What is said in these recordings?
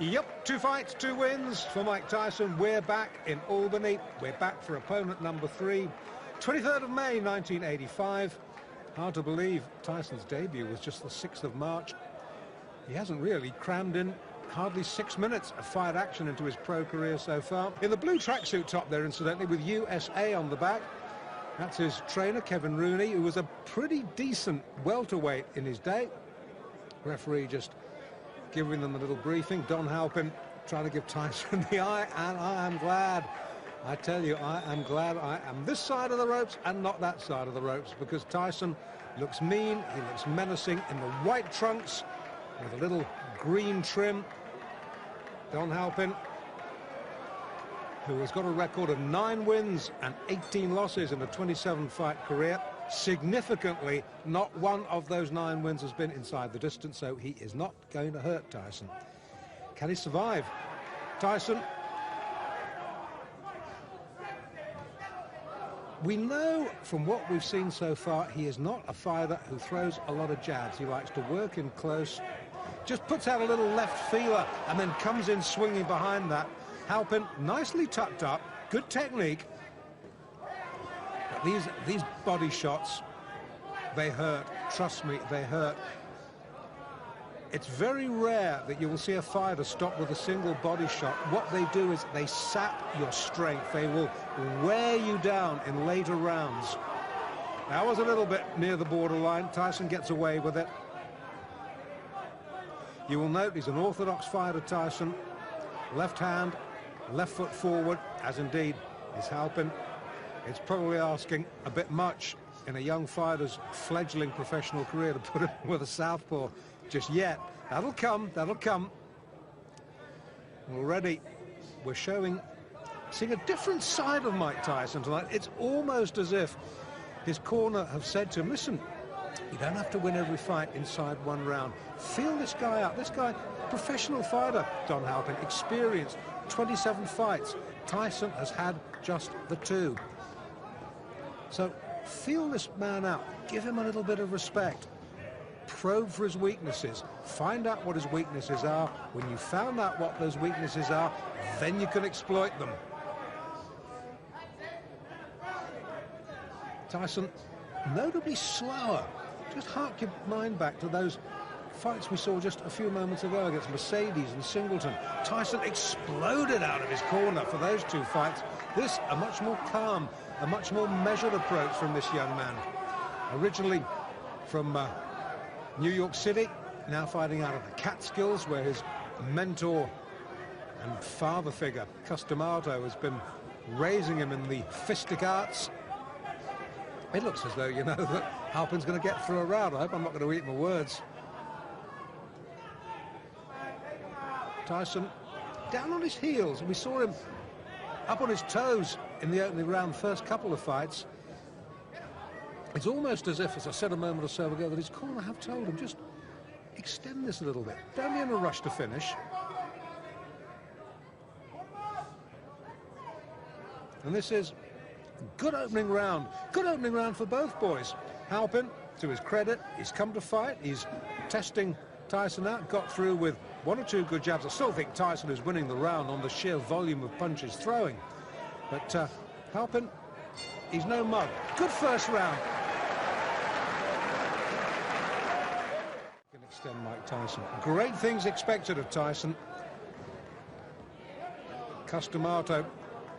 Yep, 2 fights, 2 wins for Mike Tyson. We're back in Albany. We're back for opponent number 3. 23rd of May, 1985. Hard to believe Tyson's debut was just the 6th of March. He hasn't really crammed in hardly 6 minutes of fight action into his pro career so far. In the blue tracksuit top there, incidentally, with USA on the back. That's his trainer, Kevin Rooney, who was a pretty decent welterweight in his day. Referee just giving them a little briefing. Don Halpin trying to give Tyson the eye, and I am glad. I tell you, I am glad I am this side of the ropes and not that side of the ropes, because Tyson looks mean, he looks menacing in the white trunks with a little green trim. Don Halpin, who has got a record of 9 wins and 18 losses in a 27-fight career. Significantly, not one of those 9 wins has been inside the distance, so he is not going to hurt Tyson. Can he survive? Tyson. We know from what we've seen so far, he is not a fighter who throws a lot of jabs. He likes to work in close, just puts out a little left feeler and then comes in swinging behind that. Halpin nicely tucked up, good technique. But these body shots, they hurt. Trust me, they hurt. It's very rare that you will see a fighter stop with a single body shot. What they do is they sap your strength. They will wear you down in later rounds. That was a little bit near the borderline. Tyson gets away with it. You will note he's an orthodox fighter, Tyson. Left hand, left foot forward, as indeed is Halpin. It's probably asking a bit much in a young fighter's fledgling professional career to put him with a southpaw just yet. That'll come, that'll come. Already we're seeing a different side of Mike Tyson tonight. It's almost as if his corner have said to him, listen, you don't have to win every fight inside 1 round. Feel this guy out. This guy, professional fighter, Don Halpin, experienced 27 fights. Tyson has had just the 2. So feel this man out. Give him a little bit of respect. Probe for his weaknesses. Find out what his weaknesses are. When you found out what those weaknesses are, then you can exploit them. Tyson, notably slower. Just hark your mind back to those fights we saw just a few moments ago against Mercedes and Singleton. Tyson exploded out of his corner for those 2 fights. This, a much more calm, a much more measured approach from this young man. Originally from New York City, now fighting out of the Catskills, where his mentor and father figure, Customato, has been raising him in the fistic arts. It looks as though, you know, that Halpin's going to get through a round. I hope I'm not going to eat my words. Tyson down on his heels. We saw him up on his toes in the opening round, first couple of fights. It's almost as if, as I said a moment or so ago, that his corner have told him, just extend this a little bit. Don't be in a rush to finish. And this is good opening round. Good opening round for both boys. Halpin, to his credit, he's come to fight. He's testing Tyson out. Got through with 1 or 2 good jabs. I still think Tyson is winning the round on the sheer volume of punches throwing. But Halpin, he's no mug. Good first round. Can extend Mike Tyson. Great things expected of Tyson. Customato,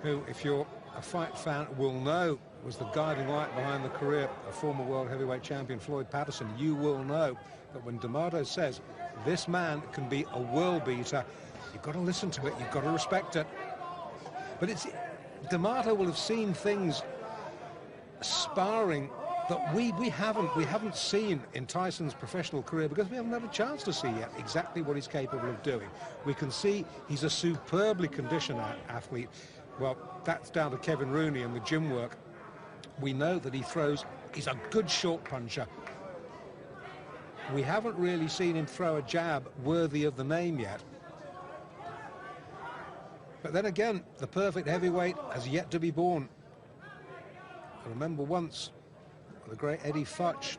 who, if you're a fight fan, will know was the guiding light behind the career of former world heavyweight champion Floyd Patterson. You will know that when D'Amato says this man can be a world beater, you've got to listen to it, you've got to respect it. But it's D'Amato will have seen things sparring that we haven't seen in Tyson's professional career, because we haven't had a chance to see yet exactly what he's capable of doing. We can see he's a superbly conditioned athlete. Well, that's down to Kevin Rooney and the gym work. We know that he's a good short puncher. We haven't really seen him throw a jab worthy of the name yet. But then again, the perfect heavyweight has yet to be born. I remember once the great Eddie Futch,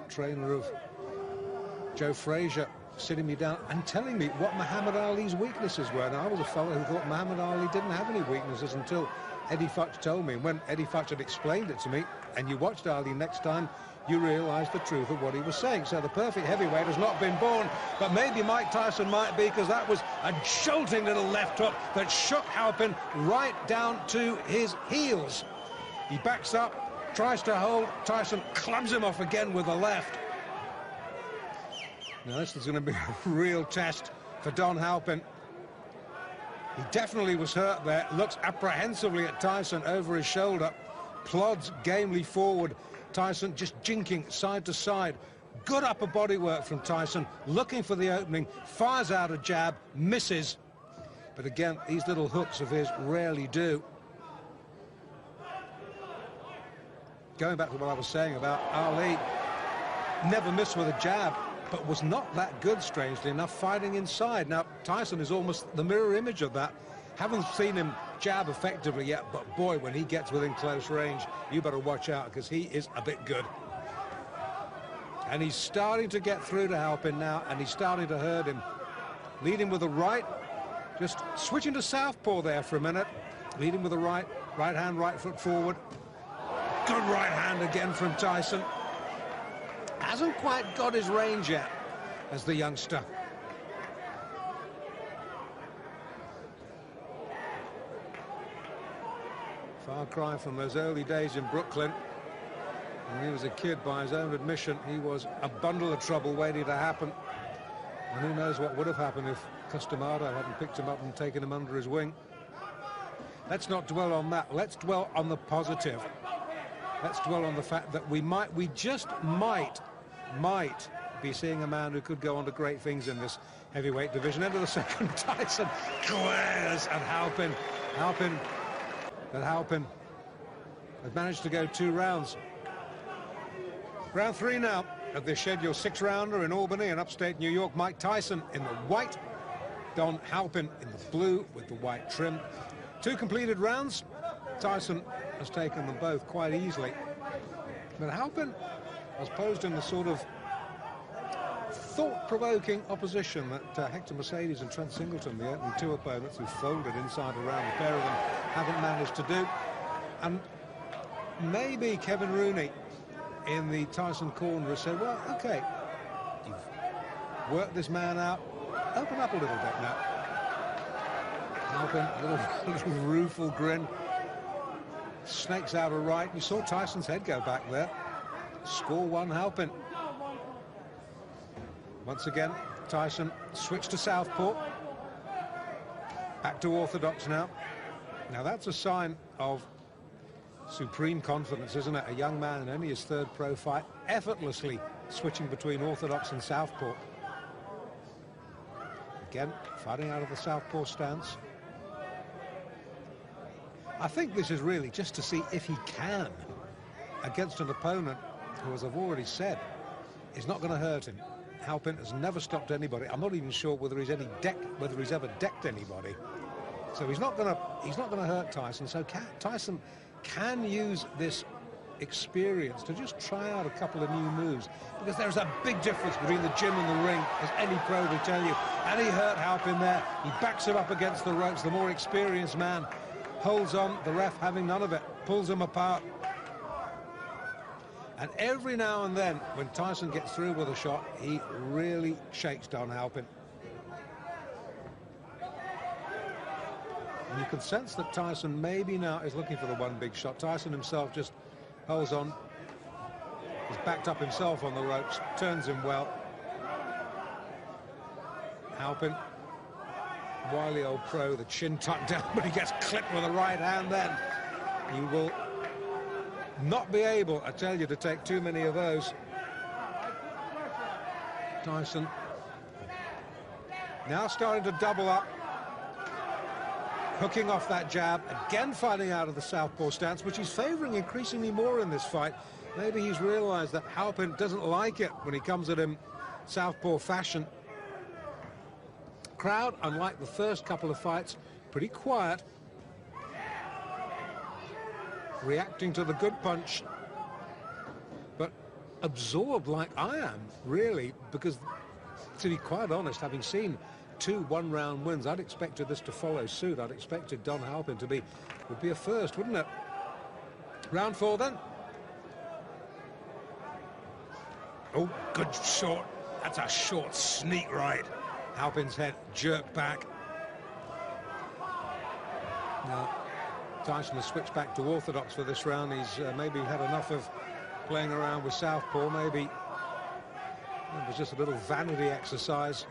trainer of Joe Frazier, sitting me down and telling me what Muhammad Ali's weaknesses were. And I was a fellow who thought Muhammad Ali didn't have any weaknesses until Eddie Futch told me. And when Eddie Futch had explained it to me, and you watched Ali next time, you realised the truth of what he was saying. So the perfect heavyweight has not been born, but maybe Mike Tyson might be, because that was a jolting little left hook that shook Halpin right down to his heels. He backs up, tries to hold. Tyson clubs him off again with the left. Now this is going to be a real test for Don Halpin. He definitely was hurt there. Looks apprehensively at Tyson over his shoulder. Plods gamely forward. Tyson just jinking side to side. Good upper body work from Tyson, looking for the opening, fires out a jab, misses. But again, these little hooks of his rarely do. Going back to what I was saying about Ali, never missed with a jab, but was not that good, strangely enough, fighting inside. Now, Tyson is almost the mirror image of that. Haven't seen him jab effectively yet, but boy, when he gets within close range, you better watch out, because he is a bit good. And he's starting to get through to Halpin now, and he's starting to hurt him. Leading with the right, just switching to southpaw there for a minute. Leading with the right hand, right foot forward. Good right hand again from Tyson. Hasn't quite got his range yet as the youngster. Far cry from those early days in Brooklyn. When he was a kid, by his own admission, he was a bundle of trouble waiting to happen. And who knows what would have happened if Customado hadn't picked him up and taken him under his wing. Let's not dwell on that. Let's dwell on the positive. Let's dwell on the fact that we just might be seeing a man who could go on to great things in this heavyweight division. End of the second, Tyson glares at Halpin. Halpin had managed to go 2 rounds. Round 3 now of this scheduled 6-rounder in Albany in upstate New York. Mike Tyson in the white, Don Halpin in the blue with the white trim. 2 completed rounds. Tyson has taken them both quite easily. But Halpin has posed in the sort of thought-provoking opposition that Hector Mercedes and Trent Singleton, the opening 2 opponents who folded inside a round, the pair of them haven't managed to do. And maybe Kevin Rooney in the Tyson corner has said, well, okay, you've worked this man out, open up a little bit now. Halpin, a little rueful grin, snakes out a right. You saw Tyson's head go back there. Score 1, Halpin. Once again, Tyson switched to southpaw. Back to orthodox now. Now that's a sign of supreme confidence, isn't it? A young man in only his 3rd pro fight, effortlessly switching between orthodox and southpaw. Again, fighting out of the southpaw stance. I think this is really just to see if he can, against an opponent who, as I've already said, is not going to hurt him. Halpin has never stopped anybody. I'm not even sure whether he's ever decked anybody. So he's not going to hurt Tyson. So Tyson can use this experience to just try out a couple of new moves, because there's a big difference between the gym and the ring, as any pro will tell you. And he hurt Halpin there. He backs him up against the ropes. The more experienced man holds on, the ref having none of it, pulls him apart. And every now and then, when Tyson gets through with a shot, he really shakes Don Halpin. And you can sense that Tyson maybe now is looking for the one big shot. Tyson himself just holds on. He's backed up himself on the ropes, turns him well. Halpin, wily old pro, the chin tucked down, but he gets clipped with a right hand then. He will not be able, I tell you, to take too many of those. Tyson now starting to double up, hooking off that jab, again fighting out of the southpaw stance, which he's favouring increasingly more in this fight. Maybe he's realised that Halpin doesn't like it when he comes at him southpaw fashion. Crowd, unlike the first couple of fights, pretty quiet, reacting to the good punch, but absorbed like I am, really, because To be quite honest, having seen 2 one-round wins, I'd expected this to follow suit. I'd expected Don Halpin would be a first, wouldn't it? Round 4 then. Oh, good short. That's a short sneak right. Halpin's head jerked back. Now, Tyson has switched back to orthodox for this round. He's maybe had enough of playing around with southpaw. Maybe it was just a little vanity exercise.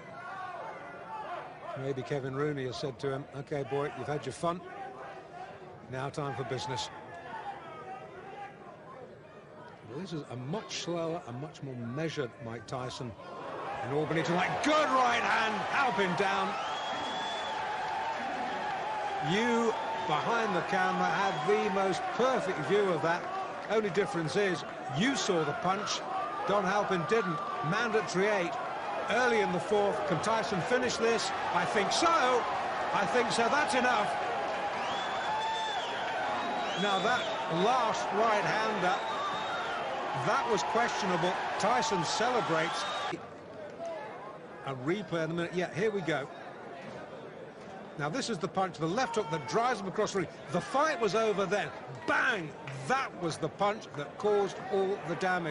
Maybe Kevin Rooney has said to him, "Okay, boy, you've had your fun. Now time for business." Well, this is a much slower and much more measured Mike Tyson in Albany tonight. Good right hand, Halpin down. You, behind the camera, had the most perfect view of that. Only difference is you saw the punch, Don Halpin didn't. Mandatory 8 early in the 4th. Can Tyson finish this? I think so. I think so. That's enough. Now that last right-hander, that was questionable. Tyson celebrates. A replay in a minute. Yeah, here we go. Now this is the punch, the left hook that drives him across the ring. The fight was over then. Bang! That was the punch that caused all the damage.